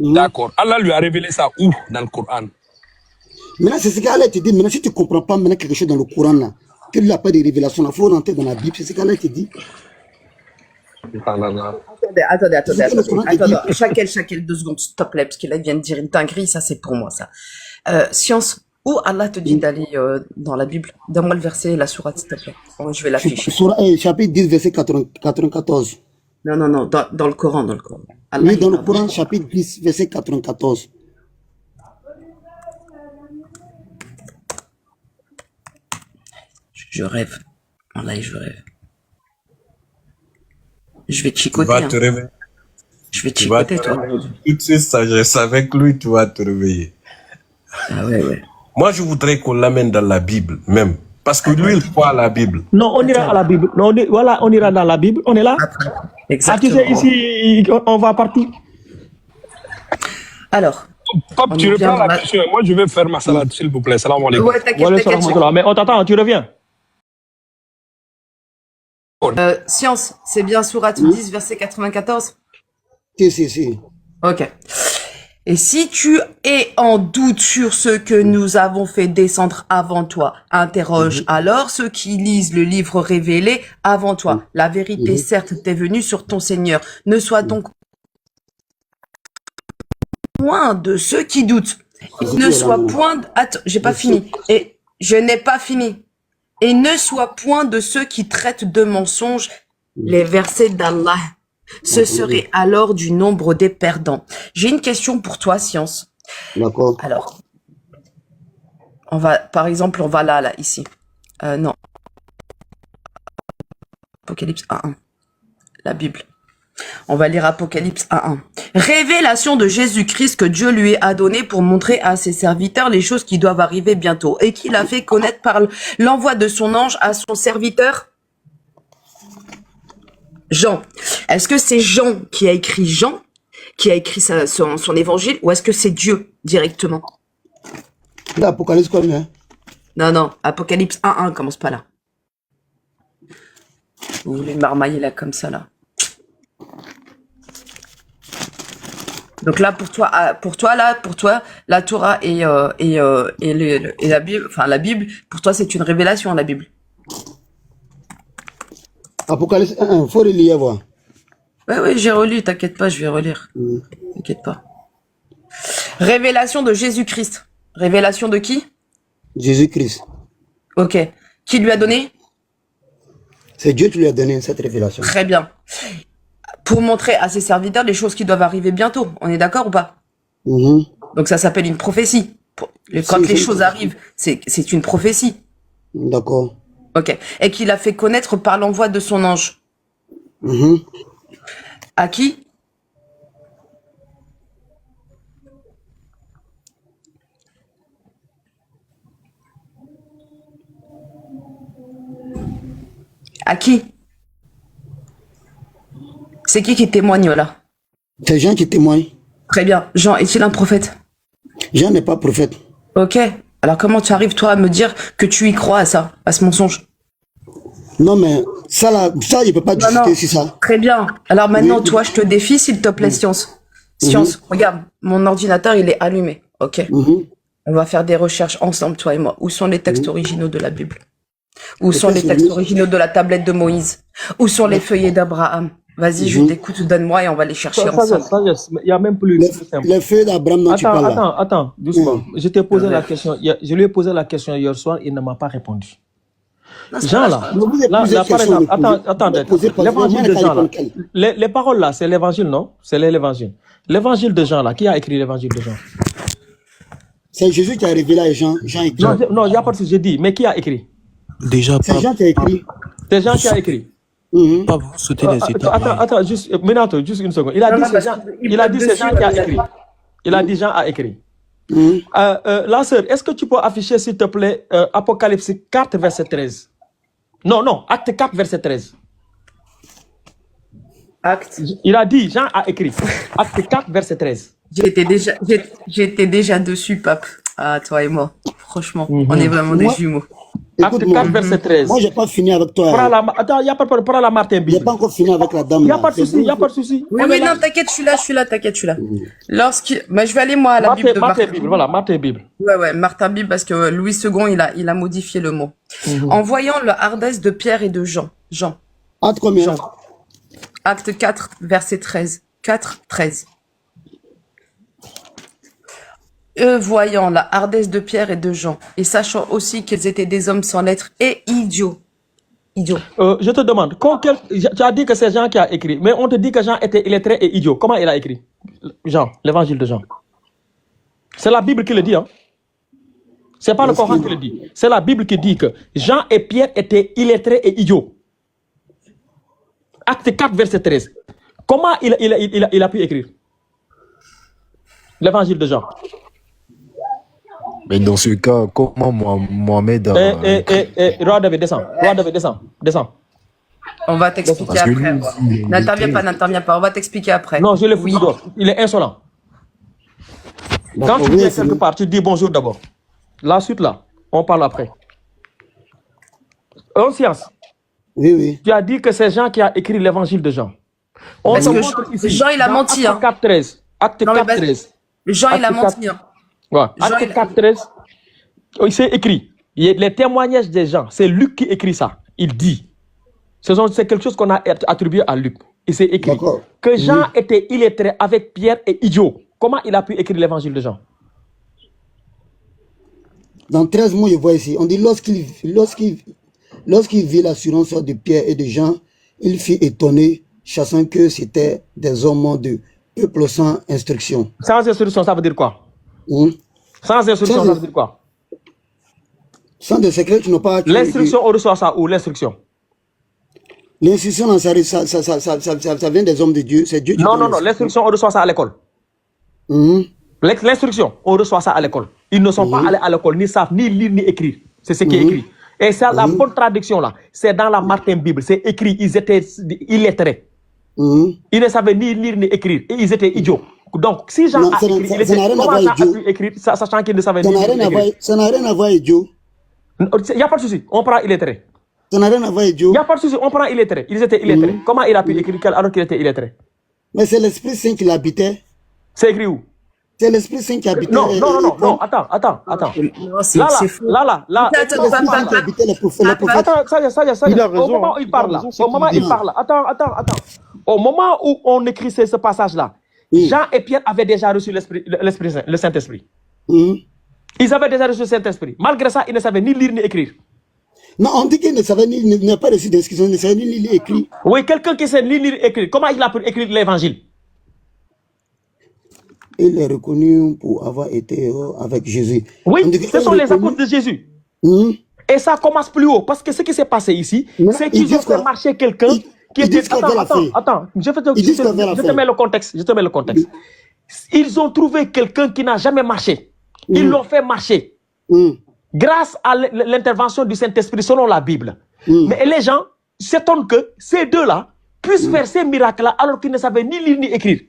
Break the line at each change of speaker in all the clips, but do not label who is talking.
D'accord. Allah lui a révélé ça où dans le Coran?
Maintenant, c'est ce qu'Allah te dit. Maintenant, si tu ne comprends pas maintenant quelque chose dans le Coran, là, qu'il n'a pas de révélation, il faut rentrer dans la Bible. C'est ce qu'Allah te dit.
Attendez. Chacun 2 secondes, s'il te plaît, parce qu'il vient de dire une dinguerie, ça c'est pour moi, ça. Science, où Allah te dit d'aller dans la Bible? Donne-moi le verset, la sourate, s'il te plaît. Oh, je vais l'afficher.
Chapitre 10, verset 94.
Non, dans le Coran, Allah,
Oui, dans le Coran, chapitre 10, verset 94.
Je rêve. Wallahi, je rêve. Je vais te chicoter.
Tu vas te réveiller.
Je vais te chicoter, toi.
Tout de suite, sagesse avec lui, tu vas te réveiller.
Ah ouais.
Moi, je voudrais qu'on l'amène dans la Bible, même. Parce que lui, il croit à la Bible.
Non, on ira à la Bible. Non, voilà, on ira dans la Bible. On est là.
Exactement.
Ah, tu sais, ici, on va partir.
Alors.
Pop, tu reprends la question. Moi, je vais faire ma salade, s'il vous plaît. Salam alaikum.
Ouais, t'inquiète.
Mais on t'attend, tu reviens.
Science, c'est bien sourate 10, verset 94?
Si.
Ok. Et si tu es en doute sur ce que nous avons fait descendre avant toi, interroge alors ceux qui lisent le livre révélé avant toi. La vérité, certes, t'est venue sur ton Seigneur. Ne sois donc point de ceux qui doutent. Ne sois point... Attends, j'ai pas fini. Et je n'ai pas fini. Et ne sois point de ceux qui traitent de mensonges les versets d'Allah. Ce serait alors du nombre des perdants. J'ai une question pour toi, Science.
D'accord.
Alors, par exemple, on va là, ici. Non. Apocalypse 1.1. La Bible. On va lire Apocalypse 1.1. Révélation de Jésus-Christ que Dieu lui a donné pour montrer à ses serviteurs les choses qui doivent arriver bientôt et qu'il a fait connaître par l'envoi de son ange à son serviteur Jean. Est-ce que c'est Jean qui a écrit son évangile, ou est-ce que c'est Dieu directement?
L'Apocalypse combien?
Non, Apocalypse 1.1, commence pas là. Vous voulez marmailler là comme ça là. Donc là pour toi, la Torah et la Bible, enfin la Bible, pour toi c'est une révélation, la Bible.
Apocalypse 1, faut le lire, voir.
Ouais, j'ai relu, t'inquiète pas, je vais relire. T'inquiète pas. Révélation de Jésus-Christ. Révélation de qui?
Jésus-Christ.
Ok. Qui lui a donné?
C'est Dieu qui lui a donné cette révélation.
Très bien. Pour montrer à ses serviteurs les choses qui doivent arriver bientôt. On est d'accord ou pas? Donc ça s'appelle une prophétie. Quand les choses arrivent, c'est une prophétie.
D'accord.
Ok. Et qu'il a fait connaître par l'envoi de son ange. À qui? À qui? C'est qui témoigne là?
C'est Jean qui témoigne.
Très bien. Jean, est-il un prophète?
Jean n'est pas prophète.
Ok. Alors comment tu arrives toi à me dire que tu y crois à ça, à ce mensonge?
Non mais ça là, ça il peut pas discuter sur ça.
Très bien. Alors maintenant toi je te défie s'il te plaît, Science. Science, regarde, mon ordinateur il est allumé. Ok. On va faire des recherches ensemble, toi et moi. Où sont les textes originaux de la Bible? Où sont les textes originaux de la tablette de Moïse? Où sont les feuillets d'Abraham? Vas-y, je t'écoute, donne-moi et on va les chercher ensemble.
Il n'y a même plus
les feuilles d'Abraham dont tu parles là.
Attends, doucement. Je t'ai posé la question. Je lui ai posé la question hier soir, il ne m'a pas répondu. Jean là, par exemple, attends, l'évangile de Jean là, les paroles là, c'est l'évangile, non? C'est l'évangile. L'évangile de Jean là, qui a écrit l'évangile de Jean?
C'est Jésus qui a révélé à Jean. Jean écrit.
Non, il n'y a pas de souci, j'ai dit, mais qui a écrit?
Déjà,
c'est Jean qui a écrit.
C'est Jean qui a écrit.
Pas vous sauter les étapes.
Attends, juste une seconde. Il a dit c'est Jean qui a écrit. Il a dit Jean a écrit. La sœur, est-ce que tu peux afficher s'il te plaît Apocalypse 4 verset 13? Non, Acte 4 verset 13.
Acte.
Il a dit Jean a écrit. Acte 4 verset 13.
J'étais déjà dessus, pape. Ah, toi et moi. Franchement, on est vraiment des jumeaux.
Acte 4, verset 13.
Moi, j'ai pas fini avec toi.
Attends, il n'y a pas de problème. Prends la Martin Bible.
J'ai pas encore fini avec la dame.
Il n'y a pas de souci, il n'y a pas de souci.
Oui, mais non, t'inquiète, je suis là, t'inquiète, je suis là. Mais je vais aller, moi, à la Bible de
Martin Bible, voilà, Martin Bible.
Ouais, Martin Bible, parce que Louis II, il a modifié le mot. En voyant la hardesse de Pierre et de Jean.
Acte combien?
Acte 4, verset 13. 4, 13. Eux voyant la hardesse de Pierre et de Jean, et sachant aussi qu'ils étaient des hommes sans lettres et idiots.
Je te demande, tu as dit que c'est Jean qui a écrit, mais on te dit que Jean était illettré et idiot. Comment il a écrit? Jean, l'évangile de Jean. C'est la Bible qui le dit, hein. C'est pas le Coran qui le dit. C'est la Bible qui dit que Jean et Pierre étaient illettrés et idiots. Acte 4, verset 13. Comment il a pu écrire l'évangile de Jean?
Mais dans ce cas, comment Mohamed a...
Roi David, descends.
On va t'expliquer après. N'interviens pas, on va t'expliquer après.
Non, je le fous dehors. Il est insolent. Quand tu viens quelque part, tu dis bonjour d'abord. La suite là, on parle après. En science.
Oui.
Tu as dit que c'est Jean qui a écrit l'évangile de Jean.
Parce que Jean, il a menti.
Acte 4, 13. Acte 4, 13.
Jean, il a menti.
Ouais. Acte 4, 13. C'est écrit. Les témoignages des gens, c'est Luc qui écrit ça. Il dit. C'est quelque chose qu'on a attribué à Luc. Il s'est écrit que Jean était illettré avec Pierre et idiot. Comment il a pu écrire l'évangile de Jean?
Dans 13 mots, je vois ici. On dit lorsqu'il vit l'assurance de Pierre et de Jean, il fut étonné, sachant que c'était des hommes de peuple sans instruction.
Sans instruction, ça veut dire quoi? Sans instruction, ça veut dire quoi?
Sans des secrets qui n'ont pas...
L'instruction, on reçoit ça où? L'instruction?
L'instruction, ça vient des hommes de Dieu. C'est Dieu qui...
Non, l'instruction, on reçoit ça à l'école. L'instruction, on reçoit ça à l'école. Ils ne sont pas allés à l'école, ni savent ni lire ni écrire. C'est ce qui est écrit. Et c'est la bonne traduction là. C'est dans la Martin Bible. C'est écrit. Ils étaient illettrés. Ils ne savaient ni lire ni écrire. Et ils étaient idiots. Donc, si Jean a écrit, il était comment Jean a pu écrire, sachant qu'il ne savait ni lire ni écrire.
Ça n'a rien à voir avec idiot.
Il n'y a pas de souci. On prend illettré.
Ça n'a rien à voir avec idiot.
Il n'y a pas de souci. On prend illettré. Ils étaient illettrés. Comment il a pu écrire alors qu'il était illettré?
Mais c'est l'Esprit Saint qui l'habitait.
C'est écrit où?
C'est l'Esprit Saint qui habitait.
Non, attends. Là. Ça y est. Au moment où il parle là. Attends. Au moment où on écrit ce passage-là, Jean et Pierre avaient déjà reçu le Saint-Esprit. Ils avaient déjà reçu le Saint-Esprit. Malgré ça, ils ne savaient ni lire ni écrire.
Non, on dit qu'ils ne savaient n'a pas reçu d'inscription, ils ne savaient ni lire ni écrire.
Oui, quelqu'un qui sait ni lire ni écrire, comment il a pu écrire l'évangile?
Il est reconnu pour avoir été avec Jésus.
Oui, ce sont les apôtres de Jésus. Et ça commence plus haut. Parce que ce qui s'est passé ici, c'est qu'ils ont fait marcher quelqu'un qui était... Attends, je te mets le contexte. Ils ont trouvé quelqu'un qui n'a jamais marché. Ils l'ont fait marcher. Grâce à l'intervention du Saint-Esprit selon la Bible. Mais les gens s'étonnent que ces deux-là puissent faire ces miracles-là alors qu'ils ne savaient ni lire ni écrire.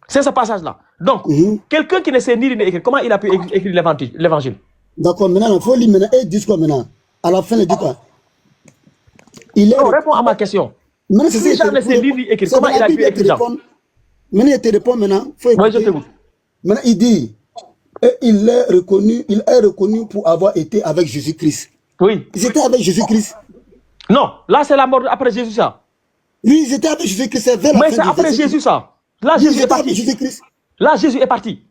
C'est ce passage-là. Donc, quelqu'un qui ne sait ni lire ni écrire, comment il a pu écrire l'évangile?
D'accord, maintenant, il faut lire maintenant. Et dis quoi maintenant? À la fin, il dit quoi?
Non, réponds à ma question. Si Jean ne sait lire ni écrire, comment il a pu écrire Jean?
Maintenant, il te répond maintenant.
Moi, je t'écoute.
Maintenant, il dit, il est reconnu pour avoir été avec Jésus-Christ.
Oui.
Ils étaient avec Jésus-Christ.
Non, là, c'est la mort après Jésus, ça.
Oui, ils étaient avec Jésus-Christ.
Mais c'est après Jésus, ça. Là, Jésus est parti. Là, Jésus est parti.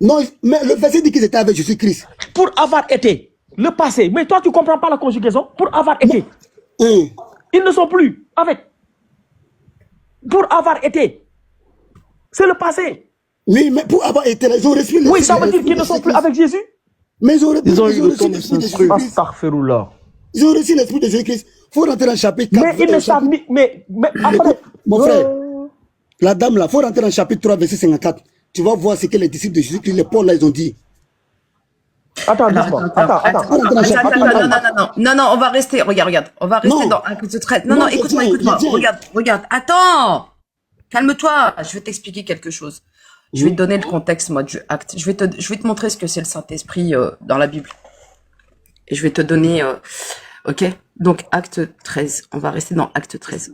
Non, mais le verset dit qu'ils étaient avec Jésus-Christ.
Pour avoir été. Le passé. Mais toi, tu ne comprends pas la conjugaison. Pour avoir été. Ils ne sont plus avec. Pour avoir été. C'est le passé.
Oui, mais pour avoir été, ils ont reçu le...
Oui, ça veut dire qu'ils ne sont plus avec Jésus.
Mais ils ont reçu l'Esprit de Jésus-Christ. Ils ont reçu l'Esprit de Jésus-Christ. Il faut rentrer dans le chapitre 4.
Mais ils ne savent ni... Mais après...
Mon frère, la dame là, il faut rentrer dans le chapitre 3, verset 54. Tu vas voir ce que les disciples de Jésus-Christ, les Paul là, ils ont dit.
Attends, non, on va rester, regarde, on va rester dans un de traite. Non, écoute-moi, regarde, attends, calme-toi, je vais t'expliquer quelque chose. Je vais te donner le contexte, moi, du acte. Je vais te montrer ce que c'est le Saint-Esprit dans la Bible. Et je vais te donner... ok. Donc, acte 13. On va rester dans acte 13.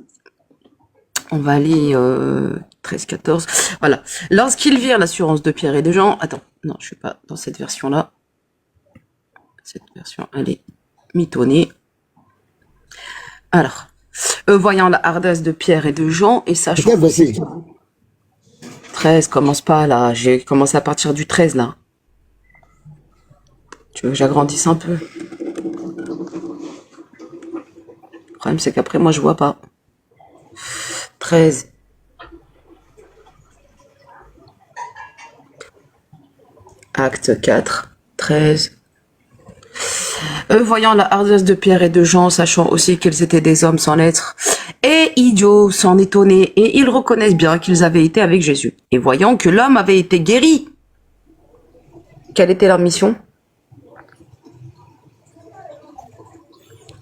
On va aller 13, 14. Voilà. Lorsqu'ils virent l'assurance de Pierre et de Jean... Attends. Non, je suis pas dans cette version-là. Cette version, elle est mitonnée. Alors, voyant la hardiesse de Pierre et de Jean, et sachant... 13, commence pas là. J'ai commencé à partir du 13 là. Tu veux que j'agrandisse un peu? Le problème, c'est qu'après, moi, je vois pas. 13. Acte 4. 13. Voyant la hardiesse de Pierre et de Jean, sachant aussi qu'ils étaient des hommes sans lettres, et idiots, s'en étonner, et ils reconnaissent bien qu'ils avaient été avec Jésus. Et voyant que l'homme avait été guéri. Quelle était leur mission?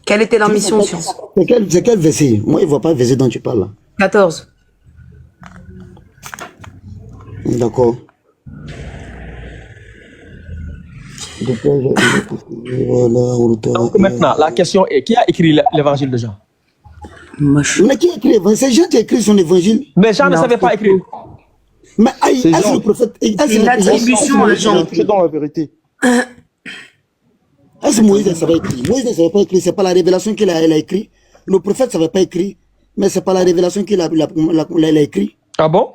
Quelle était leur mission, Science?
C'est quel verset? Moi, il ne voit pas le verset dont tu parles là.
14.
D'accord.
Donc maintenant, la question est, qui a écrit l'évangile de Jean?
Mais qui a écrit l'évangile? C'est Jean qui a écrit son évangile.
Mais Jean ne savait pas écrire.
Mais est-ce le prophète?
C'est une attribution à Jean.
C'est dans la vérité.
Est-ce que Moïse ne savait pas écrire? Moïse ne savait pas écrire, c'est pas la révélation qu'il a écrit. Le prophète ne savait pas écrire, mais c'est pas la révélation qu'il a écrit.
Ah bon?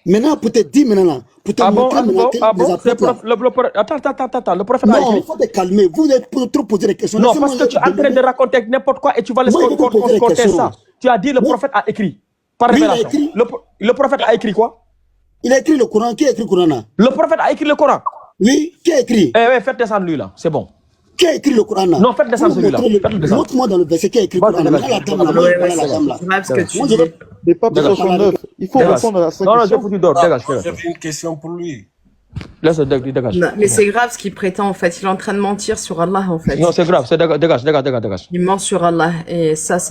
Maintenant, pour te dire maintenant là, pour te montrer maintenant
Attends, le prophète a écrit.
Non, il faut te calmer, vous êtes trop poser des questions.
Non, parce que tu es en train de raconter n'importe quoi et tu vas laisser raconter ça. Tu as dit le prophète a écrit, par révélation. Le prophète a écrit quoi?
Il a écrit le Coran. Qui a écrit le Coran là?
Le prophète a écrit le Coran.
Oui, qui a écrit?
Eh, faites descendre lui là, c'est bon.
Qui a écrit le Coran là?
Non, faites descendre celui-là.
Montre-moi dans le verset qui a écrit le Coran. La dame là.
Les papes 69. Il faut répondre à sa question.
Non, je fous du dehors, dégage.
J'avais une question pour lui.
Laisse, dégage.
Non, mais c'est grave ce qu'il prétend en fait. Il est en train de mentir sur Allah en fait.
Non, c'est grave, dégage.
Il ment sur Allah et ça c'est